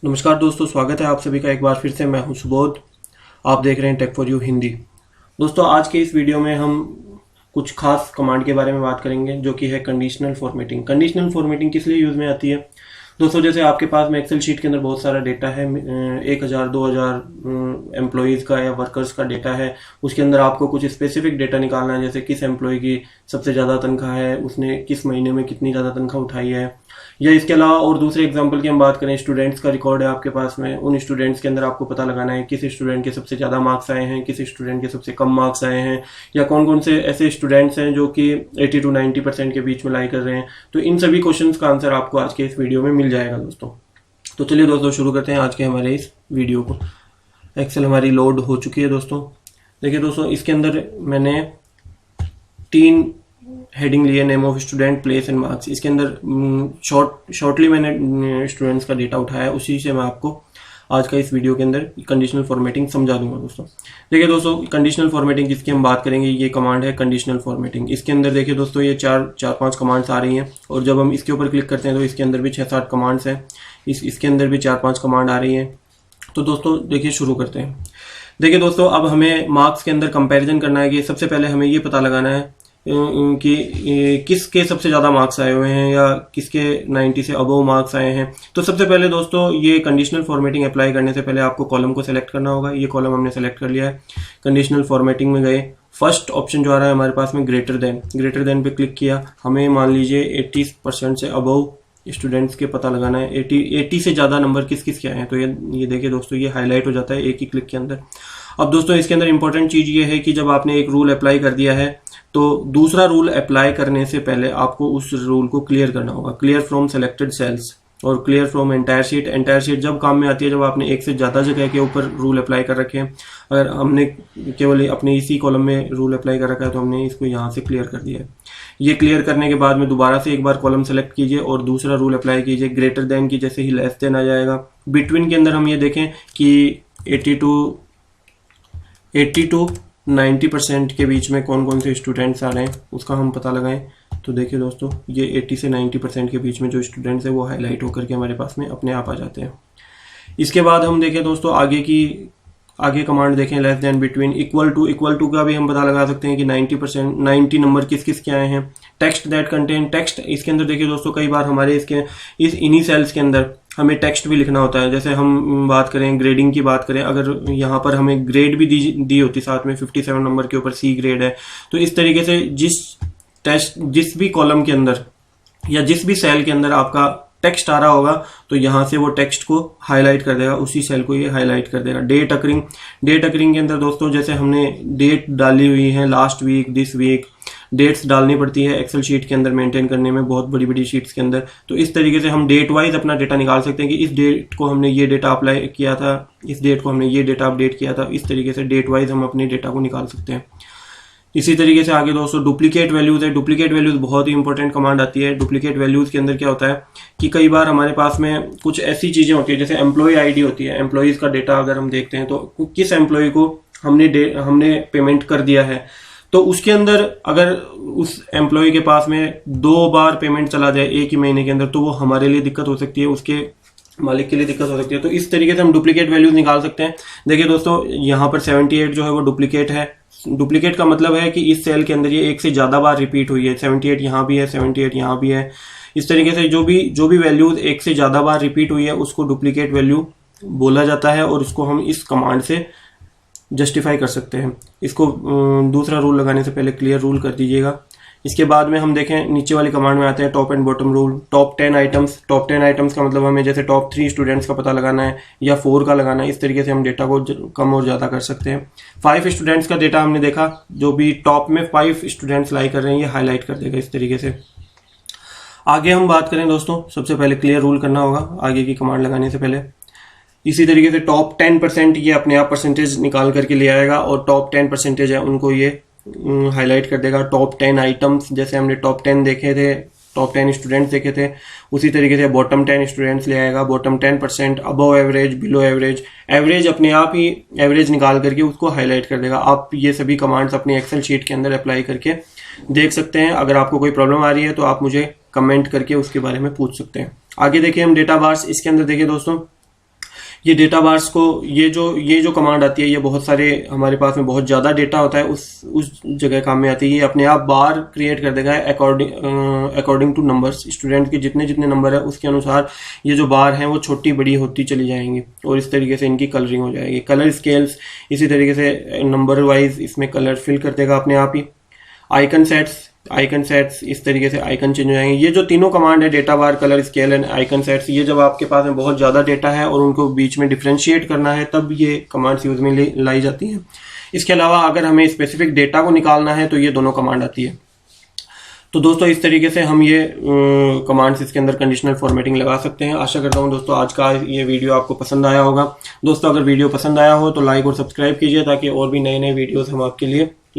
नमस्कार दोस्तों, स्वागत है आप सभी का एक बार फिर से। मैं हूं सुबोध। आप देख रहे हैं टेक फॉर यू हिंदी। दोस्तों, आज के इस वीडियो में हम कुछ खास कमांड के बारे में बात करेंगे जो कि है कंडीशनल फॉर्मेटिंग। कंडीशनल फॉर्मेटिंग किस लिए यूज में आती है दोस्तों? जैसे आपके पास में एक्सेल शीट के अंदर बहुत सारा डेटा है, 1000 2000 एम्प्लॉयज़ का या वर्कर्स का डेटा है। उसके अंदर आपको कुछ स्पेसिफिक डेटा निकालना है, जैसे किस एम्प्लॉय की सबसे ज़्यादा तनख्वाह है, उसने किस महीने में कितनी ज़्यादा तनख्वाह उठाई है। या इसके अलावा और दूसरे एग्जांपल की हम बात करें, स्टूडेंट्स का रिकॉर्ड है आपके पास में। उन स्टूडेंट्स के अंदर आपको पता लगाना है किस स्टूडेंट के सबसे ज़्यादा मार्क्स आए हैं, किस स्टूडेंट के सबसे कम मार्क्स आए हैं, या कौन कौन से ऐसे स्टूडेंट्स हैं जो कि 80 to 90% के बीच में लाई कर रहे हैं। तो इन सभी क्वेश्चंस का आंसर आपको आज के इस वीडियो में मिल जाएगा दोस्तों। तो चलिए दोस्तों, शुरू करते हैं आज के हमारे इस वीडियो को। एक्सेल हमारी लोड हो चुकी है दोस्तों। देखिए दोस्तों, इसके अंदर मैंने 3 हेडिंग लिए, name of student, place and marks. इसके अंदर शॉर्टली मैंने स्टूडेंट्स का डेटा उठाया, उसी से मैं आपको आज का इस वीडियो के अंदर कंडीशनल फॉर्मेटिंग समझा दूंगा दोस्तों। देखिए दोस्तों, कंडीशनल फॉर्मेटिंग जिसकी हम बात करेंगे, ये कमांड है कंडीशनल फॉर्मेटिंग। इसके अंदर देखिए दोस्तों, ये चार पांच कमांड्स आ रही हैं, और जब हम इसके ऊपर क्लिक करते हैं तो इसके अंदर भी 6-7 कमांड्स हैं। इसके अंदर भी 4-5 कमांड आ रही हैं। तो दोस्तों देखिए, शुरू करते हैं। देखिए दोस्तों, अब हमें मार्क्स के अंदर कंपैरिजन करना है कि सबसे पहले हमें ये पता लगाना है कि किसके सबसे ज़्यादा मार्क्स आए हुए हैं या किसके 90 से अबव मार्क्स आए हैं। तो सबसे पहले दोस्तों, ये कंडीशनल फॉर्मेटिंग अप्लाई करने से पहले आपको कॉलम को सेलेक्ट करना होगा। ये कॉलम हमने सेलेक्ट कर लिया है। कंडीशनल फॉर्मेटिंग में गए, फर्स्ट ऑप्शन जो आ रहा है हमारे पास में ग्रेटर देन पे क्लिक किया। हमें मान लीजिए 80% से अबव स्टूडेंट्स के पता लगाना है। 80 से ज़्यादा नंबर किस किस के आए हैं। तो ये देखिए दोस्तों, ये हाईलाइट हो जाता है एक ही क्लिक के अंदर। अब दोस्तों, इसके अंदर इंपॉर्टेंट चीज़ ये है कि जब आपने एक रूल अप्लाई कर दिया है तो दूसरा रूल अप्लाई करने से पहले आपको उस रूल को क्लियर करना होगा। क्लियर फ्रॉम सेलेक्टेड सेल्स और clear from entire sheet. Entire sheet जब काम में आती है जब आपने एक से ज़्यादा जगह के ऊपर रूल अप्लाई कर रखे हैं। अगर हमने केवल अपने इसी कॉलम में रूल अप्लाई कर रखा है तो हमने इसको यहाँ से क्लियर कर दिया है। ये क्लियर करने के बाद में दोबारा से एक बार कॉलम सेलेक्ट कीजिए और दूसरा रूल अप्लाई कीजिए। ग्रेटर देन की जैसे ही लेस देन आ जाएगा। बिटवीन के अंदर हम ये देखें कि 80 to 90% के बीच में कौन कौन से स्टूडेंट्स आ रहे हैं उसका हम पता लगाएं। तो देखिए दोस्तों, ये 80 से 90% के बीच में जो स्टूडेंट्स हैं वो हाईलाइट होकर के हमारे पास में अपने आप आ जाते हैं। इसके बाद हम देखें दोस्तों, आगे कमांड देखें, less than, between, equal to का भी हम पता लगा सकते हैं कि 90 नंबर किस किस के आए हैं। टेक्स्ट दैट कंटेन टेक्स्ट, इसके अंदर देखिए दोस्तों, कई बार हमारे इन्हीं सेल्स के अंदर हमें टेक्स्ट भी लिखना होता है। जैसे हम बात करें ग्रेडिंग की बात करें, अगर यहाँ पर हमें ग्रेड भी दी होती साथ में, 57 नंबर के ऊपर सी ग्रेड है। तो इस तरीके से जिस भी कॉलम के अंदर या जिस भी सेल के अंदर आपका टेक्स्ट आ रहा होगा तो यहाँ से वो टेक्स्ट को हाईलाइट कर देगा, उसी सेल को ये हाईलाइट कर देगा। डेट अकरिंग के अंदर दोस्तों, जैसे हमने डेट डाली हुई है, last week, this week, dates डालनी पड़ती है एक्सेल शीट के अंदर मेंटेन करने में, बहुत बड़ी बड़ी शीट्स के अंदर। तो इस तरीके से हम डेट वाइज अपना डेटा निकाल सकते हैं कि इस डेट को हमने ये डेटा अप्लाई किया था, इस डेट को हमने ये डेटा अपडेट किया था। इस तरीके से डेट वाइज हम अपने डेटा को निकाल सकते हैं। इसी तरीके से आगे दोस्तों डुप्लीकेट वैल्यूज है। डुप्लीकेट वैल्यूज बहुत ही इंपॉर्टेंट कमांड आती है। डुप्लीकेट वैल्यूज के अंदर क्या होता है कि कई बार हमारे पास में कुछ ऐसी चीजें होती है, जैसे एम्प्लॉय आईडी होती है। एम्प्लॉयज का डेटा अगर हम देखते हैं तो किस एम्प्लॉय को हमने पेमेंट कर दिया है, तो उसके अंदर अगर उस एम्प्लॉय के पास में 2 बार पेमेंट चला जाए एक ही महीने के अंदर, तो वो हमारे लिए दिक्कत हो सकती है, उसके मालिक के लिए दिक्कत हो सकती है। तो इस तरीके से हम डुप्लीकेट वैल्यूज निकाल सकते हैं। देखिए दोस्तों, यहाँ पर 78 जो है वो डुप्लीकेट है। डुप्लीकेट का मतलब है कि इस सेल के अंदर ये एक से ज्यादा बार रिपीट हुई है। 78 यहाँ भी है, 78 यहाँ भी है। इस तरीके से जो भी वैल्यूज एक से ज्यादा बार रिपीट हुई है उसको डुप्लीकेट वैल्यू बोला जाता है, और उसको हम इस कमांड से जस्टिफाई कर सकते हैं। इसको दूसरा रूल लगाने से पहले क्लियर रूल कर दीजिएगा। इसके बाद में हम देखें, नीचे वाली कमांड में आते हैं top and bottom rule. Top 10 items का मतलब हमें जैसे टॉप 3 स्टूडेंट्स का पता लगाना है या 4 का लगाना है। इस तरीके से हम डेटा को कम और ज्यादा कर सकते हैं। 5 स्टूडेंट्स का डेटा हमने देखा, जो भी टॉप में 5 स्टूडेंट्स लाई कर रहे हैं ये हाईलाइट कर देगा इस तरीके से। आगे हम बात करें दोस्तों, सबसे पहले क्लियर रूल करना होगा आगे की कमांड लगाने से पहले। इसी तरीके से टॉप 10% ये अपने आप परसेंटेज निकाल करके ले आएगा, और टॉप 10% है उनको ये हाईलाइट कर देगा। टॉप 10 आइटम्स, जैसे हमने टॉप 10 देखे थे, टॉप 10 स्टूडेंट्स देखे थे, उसी तरीके से बॉटम 10 स्टूडेंट्स ले आएगा। Bottom 10%, above average, below average, average अपने आप ही एवरेज निकाल करके उसको हाईलाइट कर देगा। आप ये सभी कमांड्स अपनी एक्सेल शीट के अंदर अप्लाई करके देख सकते हैं। अगर आपको कोई प्रॉब्लम आ रही है तो आप मुझे कमेंट करके उसके बारे में पूछ सकते हैं। आगे देखिए हम डेटा बार्स, इसके अंदर देखिए दोस्तों, ये डेटा बार्स को ये जो कमांड आती है, ये बहुत सारे हमारे पास में बहुत ज़्यादा डेटा होता है उस जगह काम में आती है। ये अपने आप बार क्रिएट कर देगा अकॉर्डिंग टू नंबर्स। स्टूडेंट के जितने जितने नंबर है उसके अनुसार ये जो बार हैं वो छोटी बड़ी होती चली जाएंगी और इस तरीके से इनकी कलरिंग हो जाएगी। कलर स्केल्स इसी तरीके से नंबर वाइज इसमें कलर फिल कर देगा अपने आप ही। आइकन सेट्स इस तरीके से आइकन चेंज हो जाएंगे। ये जो तीनों कमांड है, data bar, colour scale and icon sets, ये जब आपके पास में बहुत ज्यादा डेटा है और उनको बीच में डिफरेंशिएट करना है तब ये कमांड्स यूज में लाई जाती हैं। इसके अलावा अगर हमें स्पेसिफिक डेटा को निकालना है तो ये दोनों कमांड आती है। तो दोस्तों इस तरीके से हम ये कमांड्स इसके अंदर कंडीशनल फॉर्मेटिंग लगा सकते हैं। आशा करता हूं दोस्तों आज का ये वीडियो आपको पसंद आया होगा। दोस्तों अगर वीडियो पसंद आया हो तो लाइक और सब्सक्राइब कीजिए ताकि और भी नए नए वीडियोस हम आपके लिए